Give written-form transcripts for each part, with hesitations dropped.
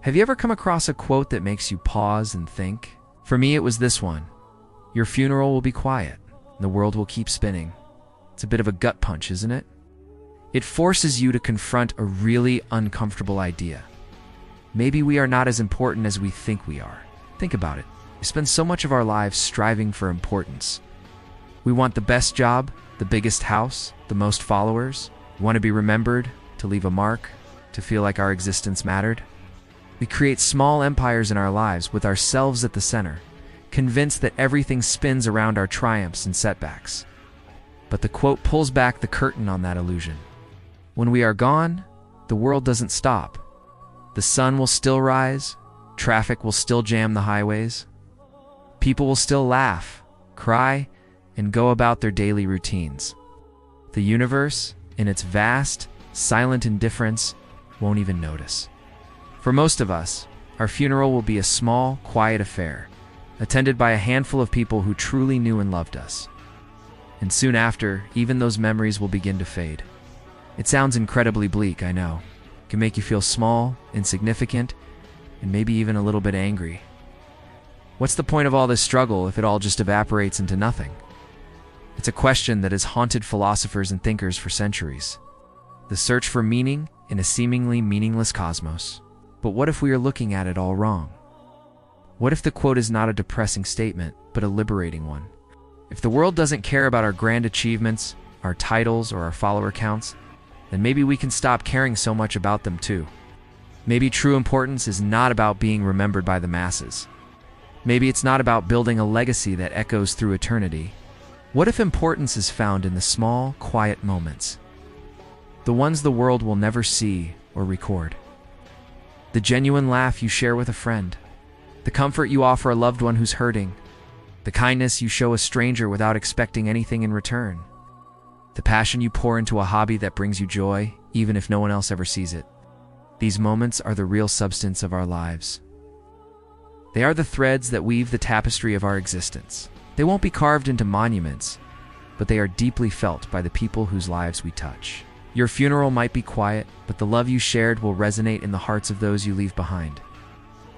Have you ever come across a quote that makes you pause and think? For me, it was this one. Your funeral will be quiet, and the world will keep spinning. It's a bit of a gut punch, isn't it? It forces you to confront a really uncomfortable idea. Maybe we are not as important as we think we are. Think about it. We spend so much of our lives striving for importance. We want the best job, the biggest house, the most followers. We want to be remembered, to leave a mark, to feel like our existence mattered. We create small empires in our lives with ourselves at the center, convinced that everything spins around our triumphs and setbacks. But the quote pulls back the curtain on that illusion. When we are gone, the world doesn't stop. The sun will still rise, traffic will still jam the highways. People will still laugh, cry, and go about their daily routines. The universe, in its vast, silent indifference, won't even notice. For most of us, our funeral will be a small, quiet affair, attended by a handful of people who truly knew and loved us. And soon after, even those memories will begin to fade. It sounds incredibly bleak, I know. It can make you feel small, insignificant, and maybe even a little bit angry. What's the point of all this struggle if it all just evaporates into nothing? It's a question that has haunted philosophers and thinkers for centuries. The search for meaning in a seemingly meaningless cosmos. But what if we are looking at it all wrong? What if the quote is not a depressing statement, but a liberating one? If the world doesn't care about our grand achievements, our titles, or our follower counts, then maybe we can stop caring so much about them too. Maybe true importance is not about being remembered by the masses. Maybe it's not about building a legacy that echoes through eternity. What if importance is found in the small, quiet moments? The ones the world will never see or record. The genuine laugh you share with a friend. The comfort you offer a loved one who's hurting. The kindness you show a stranger without expecting anything in return. The passion you pour into a hobby that brings you joy, even if no one else ever sees it. These moments are the real substance of our lives. They are the threads that weave the tapestry of our existence. They won't be carved into monuments, but they are deeply felt by the people whose lives we touch. Your funeral might be quiet, but the love you shared will resonate in the hearts of those you leave behind.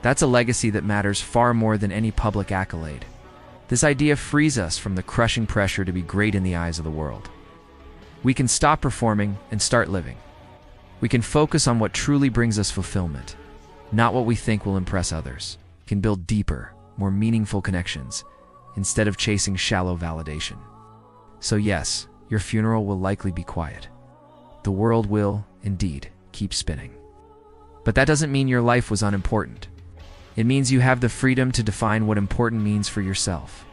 That's a legacy that matters far more than any public accolade. This idea frees us from the crushing pressure to be great in the eyes of the world. We can stop performing and start living. We can focus on what truly brings us fulfillment, not what we think will impress others. We can build deeper, more meaningful connections instead of chasing shallow validation. So yes, your funeral will likely be quiet. The world will, indeed, keep spinning. But that doesn't mean your life was unimportant. It means you have the freedom to define what important means for yourself.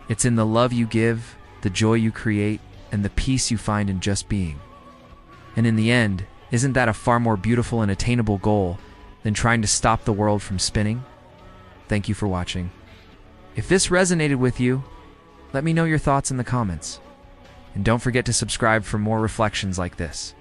It's in the love you give, the joy you create, and the peace you find in just being. And in the end, isn't that a far more beautiful and attainable goal than trying to stop the world from spinning? Thank you for watching. If this resonated with you, let me know your thoughts in the comments. And don't forget to subscribe for more reflections like this.